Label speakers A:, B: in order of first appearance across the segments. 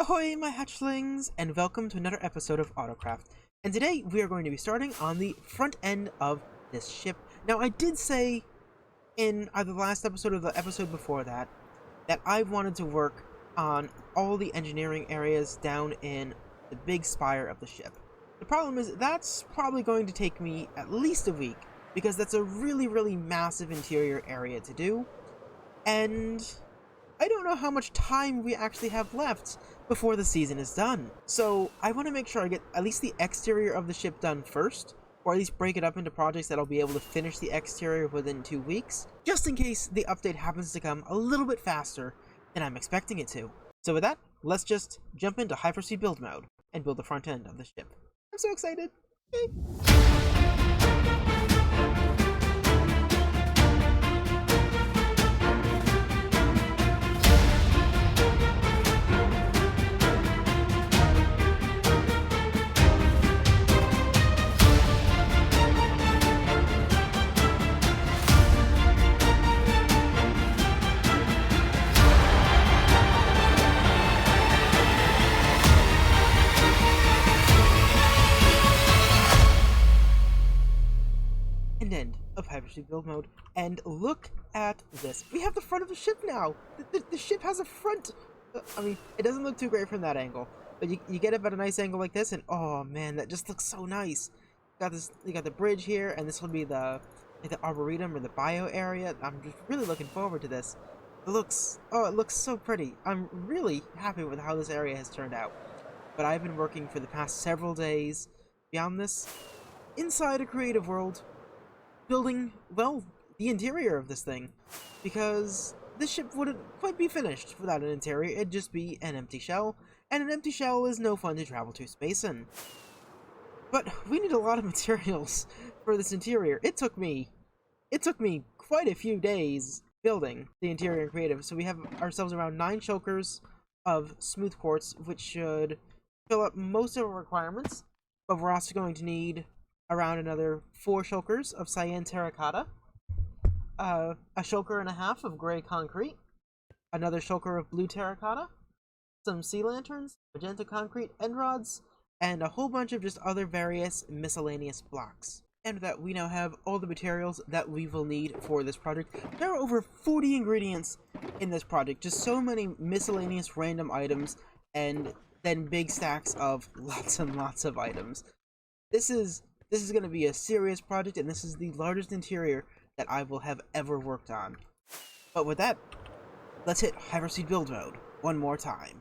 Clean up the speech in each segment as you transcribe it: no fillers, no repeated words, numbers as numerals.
A: Ahoy, my hatchlings, and welcome to another episode of Autocraft. And today we are going to be starting on the front end of this ship. Now, I did say in either the last episode or the episode before that I wanted to work on all the engineering areas down in the big spire of the ship. The problem is that's probably going to take me at least a week, because that's a really massive interior area to do, and I don't know how much time we actually have left before the season is done. So I want to make sure I get at least the exterior of the ship done first, or at least break it up into projects that I'll be able to finish the exterior within 2 weeks, just in case the update happens to come a little bit faster than I'm expecting it to. So with that, let's just jump into Hyperspeed build mode and build the front end of the ship. I'm so excited! Yay. End of Hyperspeed build mode, and look at this. We have the front of the ship now. The ship has a front. I mean, it doesn't look too great from that angle, but you get it at a nice angle like this, and oh man, that just looks so nice. You got the bridge here, and this will be the arboretum or the bio area. I'm just really looking forward to this. It looks so pretty. I'm really happy with how this area has turned out. But I've been working for the past several days beyond this, inside a creative world, building, well, the interior of this thing, because this ship wouldn't quite be finished without an interior. It'd just be an empty shell, and an empty shell is no fun to travel to space in. But we need a lot of materials for this interior. It took me quite a few days building the interior and creative, so we have ourselves around 9 chokers of smooth quartz, which should fill up most of our requirements, but we're also going to need around another 4 shulkers of cyan terracotta, a shulker and a half of gray concrete, another shulker of blue terracotta, some sea lanterns, magenta concrete, end rods, and a whole bunch of just other various miscellaneous blocks. And that we now have all the materials that we will need for this project. There are over 40 ingredients in this project, just so many miscellaneous random items, and then big stacks of lots and lots of items. This is going to be a serious project, and this is the largest interior that I will have ever worked on. But with that, let's hit Hyperspeed build mode one more time.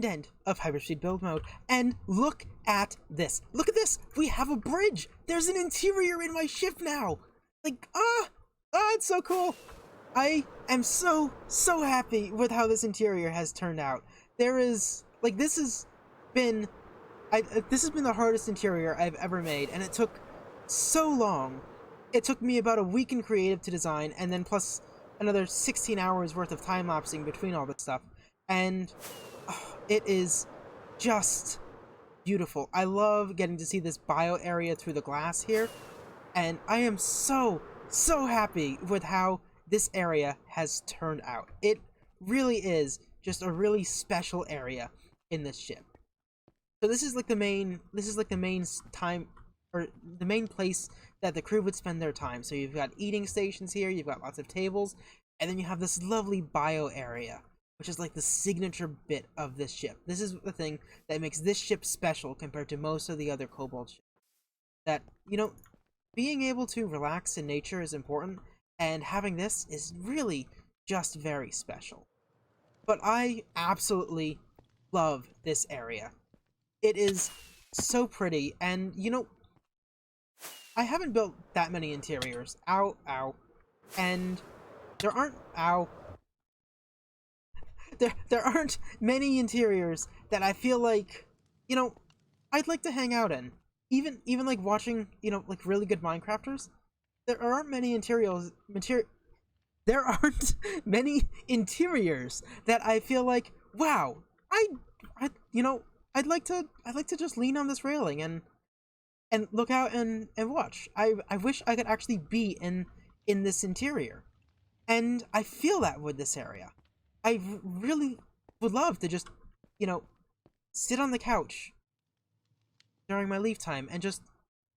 A: End of Hyperspeed build mode, and look at this. Look at this. We have a bridge. There's an interior in my ship now. Like, it's so cool. I am so happy with how this interior has turned out. There is, like, this has been the hardest interior I've ever made, and it took so long. It took me about a week in creative to design, and then plus another 16 hours worth of time-lapsing between all this stuff. And it is just beautiful. I love getting to see this bio area through the glass here, and I am so happy with how this area has turned out. It really is just a really special area in this ship. So this is like the main time, or the main place that the crew would spend their time. So you've got eating stations here, you've got lots of tables, and then you have this lovely bio area which is like the signature bit of this ship. This is the thing that makes this ship special compared to most of the other Kobold ships. That, you know, being able to relax in nature is important, and having this is really just very special. But I absolutely love this area. It is so pretty, and, you know, I haven't built that many interiors. Ow, ow. And there aren't... Ow. There aren't many interiors that I feel like, you know, I'd like to hang out in. Even like watching, you know, like really good Minecrafters, there aren't many there aren't many interiors that I feel like, wow, you know, I'd like to just lean on this railing and look out and watch. I wish I could actually be in this interior. And I feel that with this area. I really would love to just, you know, sit on the couch during my leave time and just,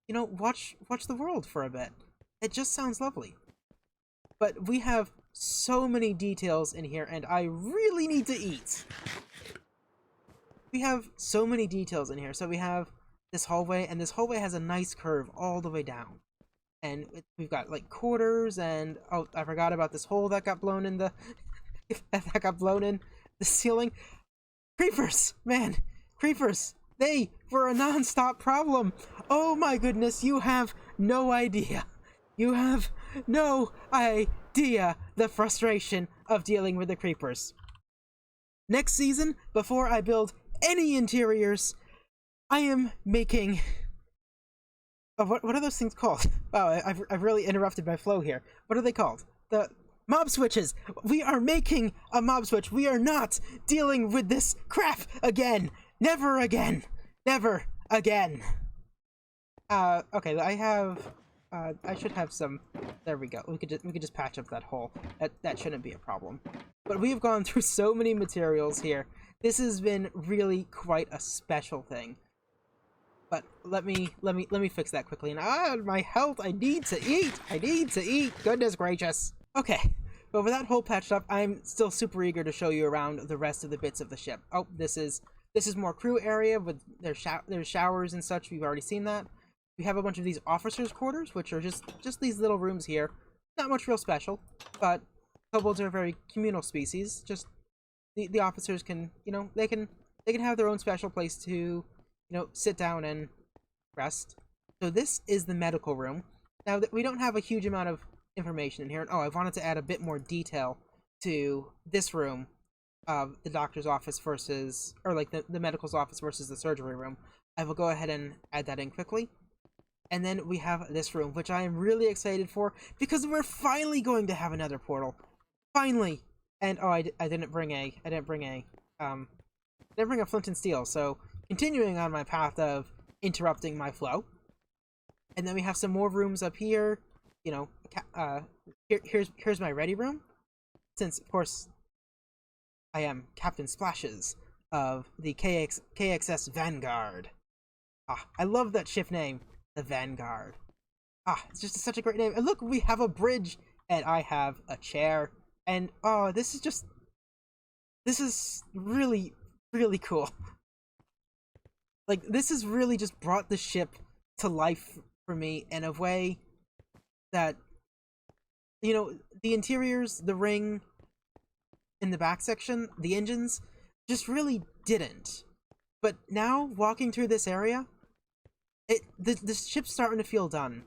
A: you know, watch the world for a bit. It just sounds lovely. But we have so many details in here, and I really need to eat. We have so many details in here. So we have this hallway, and this hallway has a nice curve all the way down. And we've got, like, quarters, and... oh, I forgot about this hole that got blown in the... that got blown in the ceiling. Creepers! Man! Creepers! They were a non-stop problem! Oh my goodness, you have no idea. You have no idea the frustration of dealing with the creepers. Next season, before I build any interiors, I am making... oh, what are those things called? Wow, I've really interrupted my flow here. What are they called? The mob switches! We are making a mob switch! We are not dealing with this crap again! Never again! Never again! Okay, I should have some... there we go. We could just patch up that hole. That shouldn't be a problem. But we have gone through so many materials here. This has been really quite a special thing. But let me fix that quickly. And my health! I need to eat! I need to eat! Goodness gracious! Okay, but with that hole patched up, I'm still super eager to show you around the rest of the bits of the ship. Oh, this is more crew area with their showers and such. We've already seen that. We have a bunch of these officers' quarters, which are just these little rooms here. Not much real special, but kobolds are a very communal species. Just the officers can, you know, they can have their own special place to, you know, sit down and rest. So this is the medical room. Now, we don't have a huge amount of information in here. Oh, I wanted to add a bit more detail to this room of the doctor's office versus, or like the medical's office versus the surgery room. I will go ahead and add that in quickly. And then we have this room, which I am really excited for, because we're finally going to have another portal. Finally! And, oh, I didn't bring a flint and steel, so continuing on my path of interrupting my flow. And then we have some more rooms up here. You know, here's my ready room. Since, of course, I am Captain Splashes of the KXS Vanguard. Ah, I love that ship name, the Vanguard. Ah, it's just such a great name. And look, we have a bridge, and I have a chair. And, oh, this is really, really cool. Like, this has really just brought the ship to life for me in a way that, you know, the interiors, the ring, in the back section, the engines, just really didn't. But now, walking through this area, the ship's starting to feel done.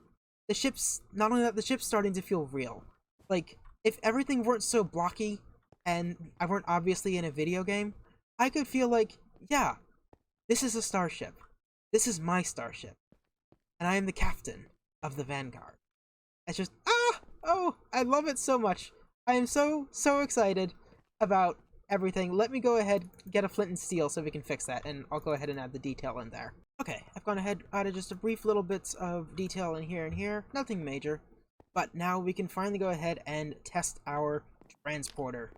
A: The ship's, not only that, the ship's starting to feel real. Like, if everything weren't so blocky, and I weren't obviously in a video game, I could feel like, yeah, this is a starship. This is my starship. And I am the captain of the Vanguard. It's just, oh, I love it so much. I am so excited about everything. Let me go ahead, get a flint and steel so we can fix that, and I'll go ahead and add the detail in there. Okay, I've gone ahead, added just a brief little bits of detail in here and here, nothing major, but now we can finally go ahead and test our transporter.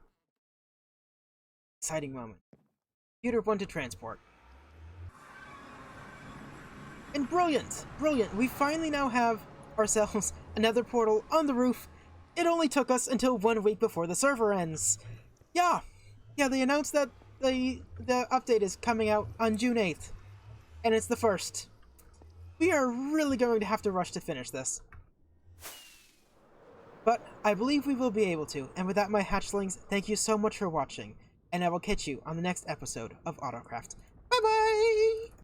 A: Exciting moment. Computer 1 to transport. And brilliant! Brilliant! We finally now have ourselves another portal on the roof. It only took us until 1 week before the server ends. Yeah, Yeah, they announced that the update is coming out on June 8th, and it's the first. We are really going to have to rush to finish this. But I believe we will be able to, and with that, my hatchlings, thank you so much for watching, and I will catch you on the next episode of Autocraft.